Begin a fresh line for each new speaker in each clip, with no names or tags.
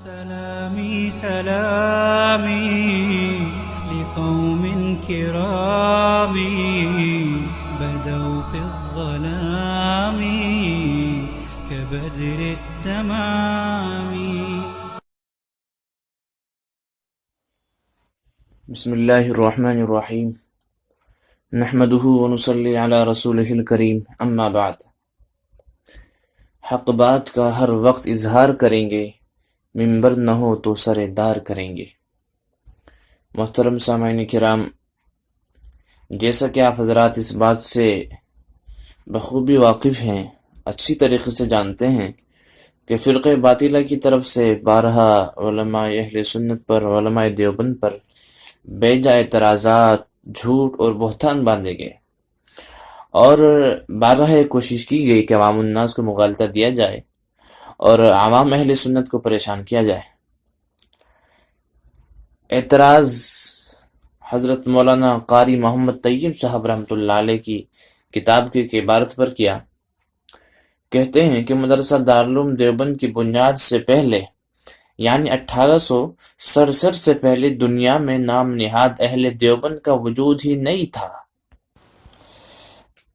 سلامي سلامي لقوم كرام بدوا في الظلام كبدر التمام.
بسم اللہ الرحمن الرحیم نحمدہ ونصلی علی رسولہ الکریم اما بعد. حق بات کا ہر وقت اظہار کریں گے، منبر نہ ہو تو سر دار کریں گے. محترم سامعین کرام، جیسا کہ آپ حضرات اس بات سے بخوبی واقف ہیں، اچھی طریقے سے جانتے ہیں کہ فرقہ باطلہ کی طرف سے بارہا علماء اہل سنت پر، علماء دیوبند پر بے جا اعتراضات، جھوٹ اور بہتان باندھے گئے، اور بارہا کوشش کی گئی کہ عوام الناس کو مغالطہ دیا جائے اور عوام اہل سنت کو پریشان کیا جائے. اعتراض حضرت مولانا قاری محمد طیب صاحب رحمۃ اللہ علیہ کی کتاب کی عبارت پر کیا. کہتے ہیں کہ مدرسہ دارالعلوم دیوبند کی بنیاد سے پہلے، یعنی 1867 سے پہلے دنیا میں نام نہاد اہل دیوبند کا وجود ہی نہیں تھا.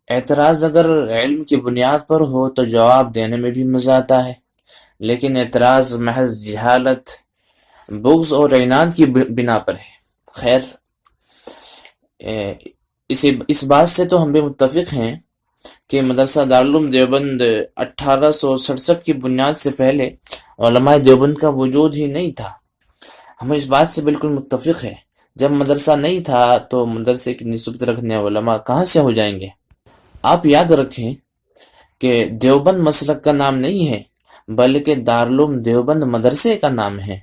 اعتراض اگر علم کی بنیاد پر ہو تو جواب دینے میں بھی مزہ آتا ہے، لیکن اعتراض محض جہالت، بغض اور عناد کی بنا پر ہے. خیر، اس بات سے تو ہم بھی متفق ہیں کہ مدرسہ دارالعلوم دیوبند 1867 کی بنیاد سے پہلے علماء دیوبند کا وجود ہی نہیں تھا. ہم اس بات سے بالکل متفق ہیں. جب مدرسہ نہیں تھا تو مدرسے کی نسبت رکھنے علماء کہاں سے ہو جائیں گے؟ آپ یاد رکھیں کہ دیوبند مسلک کا نام نہیں ہے، بلکہ دارالعلوم دیوبند مدرسے کا نام ہے.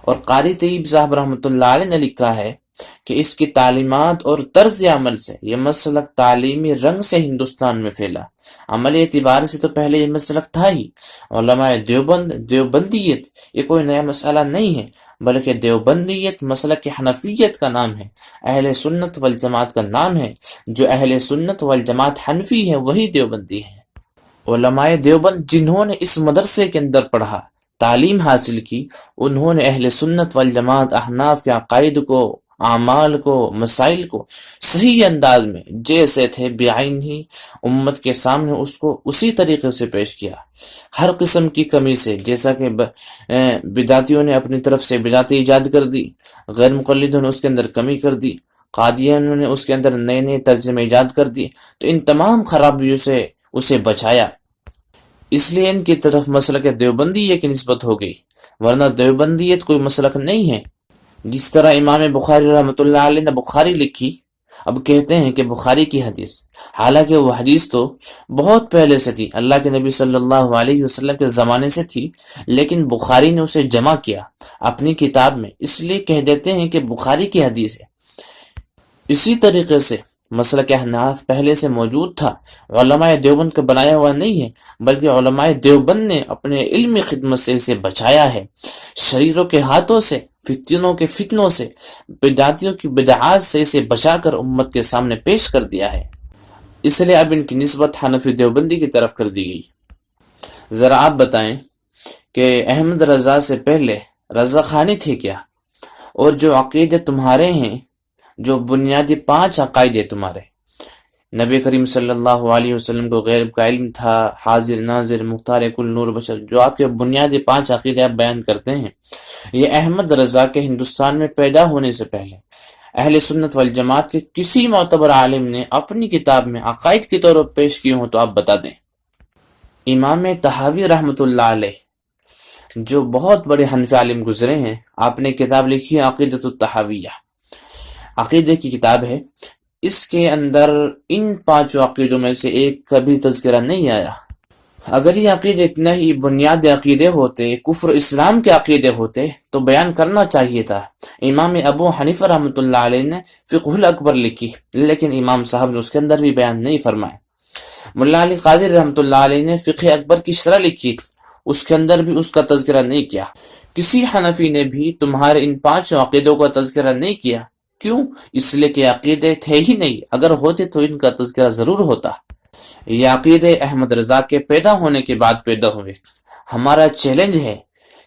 اور قاری طیب صاحب رحمۃ اللہ علیہ نے لکھا ہے کہ اس کی تعلیمات اور طرز عمل سے یہ مسلک تعلیمی رنگ سے ہندوستان میں پھیلا. عملی اعتبار سے تو پہلے یہ مسلک تھا ہی. علماء دیوبند، دیوبندیت یہ کوئی نیا مسئلہ نہیں ہے، بلکہ دیوبندیت مسلک حنفیت کا نام ہے، اہل سنت والجماعت کا نام ہے. جو اہل سنت والجماعت حنفی ہے وہی دیوبندی ہے. علماء دیوبند جنہوں نے اس مدرسے کے اندر پڑھا، تعلیم حاصل کی، انہوں نے اہل سنت والجماعت احناف کے عقائد کو، اعمال کو، مسائل کو صحیح انداز میں جیسے تھے بعین ہی امت کے سامنے اس کو اسی طریقے سے پیش کیا. ہر قسم کی کمی سے، جیسا کہ بدعتیوں نے اپنی طرف سے بدعت ایجاد کر دی، غیر مقلدوں نے اس کے اندر کمی کر دی، قادیانیوں نے اس کے اندر نئے نئے ترجمے ایجاد کر دی، تو ان تمام خرابیوں سے اسے بچایا. اس لیے ان کی طرف مسلک دیوبندیہ کی نسبت ہو گئی، ورنہ دیوبندیت کوئی مسلک نہیں ہے. جس طرح امام بخاری رحمۃ اللہ علیہ نے بخاری لکھی، اب کہتے ہیں کہ بخاری کی حدیث، حالانکہ وہ حدیث تو بہت پہلے سے تھی، اللہ کے نبی صلی اللہ علیہ وسلم کے زمانے سے تھی، لیکن بخاری نے اسے جمع کیا اپنی کتاب میں، اس لیے کہہ دیتے ہیں کہ بخاری کی حدیث ہے. اسی طریقے سے مسلک احناف پہلے سے موجود تھا، علماء دیوبند کا بنایا ہوا نہیں ہے، بلکہ علماء دیوبند نے اپنے علمی خدمت سے اسے بچایا ہے، شریروں کے ہاتھوں سے، فتنوں کے فتنوں سے، بدعتیوں کی بدعات سے اسے بچا کر امت کے سامنے پیش کر دیا ہے. اس لیے اب ان کی نسبت حنفی دیوبندی کی طرف کر دی گئی. ذرا آپ بتائیں کہ احمد رضا سے پہلے رضا خانی تھے کیا؟ اور جو عقیدے تمہارے ہیں، جو بنیادی 5 عقائد ہیں تمہارے، نبی کریم صلی اللہ علیہ وسلم کو غیب کا علم تھا، حاضر ناظر، مختار کل نور بشر، جو آپ کے بنیادی 5 عقیدے آپ بیان کرتے ہیں، یہ احمد رضا کے ہندوستان میں پیدا ہونے سے پہلے اہل سنت والجماعت کے کسی معتبر عالم نے اپنی کتاب میں عقائد کی طور پر پیش کیے ہوں تو آپ بتا دیں. امام طحاوی رحمۃ اللہ علیہ جو بہت بڑے حنفی عالم گزرے ہیں، آپ نے کتاب لکھی ہے عقیدۃ الطحاویہ، عقیدے کی کتاب ہے. اس کے اندر ان 5 عقیدوں میں سے ایک کا بھی تذکرہ نہیں آیا. اگر یہ عقیدے اتنا ہی بنیادی عقیدے ہوتے، کفر اسلام کے عقیدے ہوتے تو بیان کرنا چاہیے تھا. امام ابو حنیفہ رحمۃ اللہ علیہ نے فقہ الاکبر لکھی، لیکن امام صاحب نے اس کے اندر بھی بیان نہیں فرمائے. ملا علی قادری رحمۃ اللہ علیہ نے فقہ اکبر کی شرح لکھی، اس کے اندر بھی اس کا تذکرہ نہیں کیا. کسی حنفی نے بھی تمہارے ان 5 عقیدوں کا تذکرہ نہیں کیا. کیوں؟ اس لیے کہ عقیدے تھے ہی نہیں. اگر ہوتے تو ان کا تذکرہ ضرور ہوتا. یہ عقیدے احمد رضا کے پیدا ہونے کے بعد پیدا ہوئے. ہمارا چیلنج ہے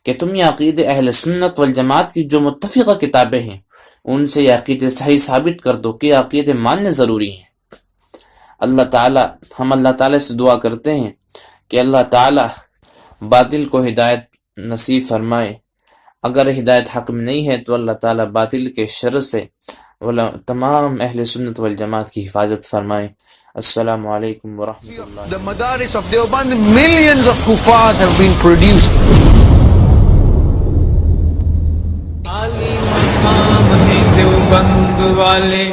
کہ تم یہ عقید اہل سنت والجماعت کی جو متفقہ کتابیں ہیں ان سے یہ عقیدے صحیح ثابت کر دو کہ یہ عقیدے ماننے ضروری ہیں۔ ہم اللہ تعالیٰ سے دعا کرتے ہیں کہ اللہ تعالیٰ باطل کو ہدایت نصیب فرمائے، اگر ہدایت حق میں نہیں ہے تو اللہ تعالیٰ باطل کے شر سے تمام اہل سنت والجماعت کی حفاظت فرمائے۔ السلام علیکم ورحمۃ اللہ۔
The Madaris of Deoband, millions of kuffar have been produced.
عالی مقام ہیں دیوبند والے،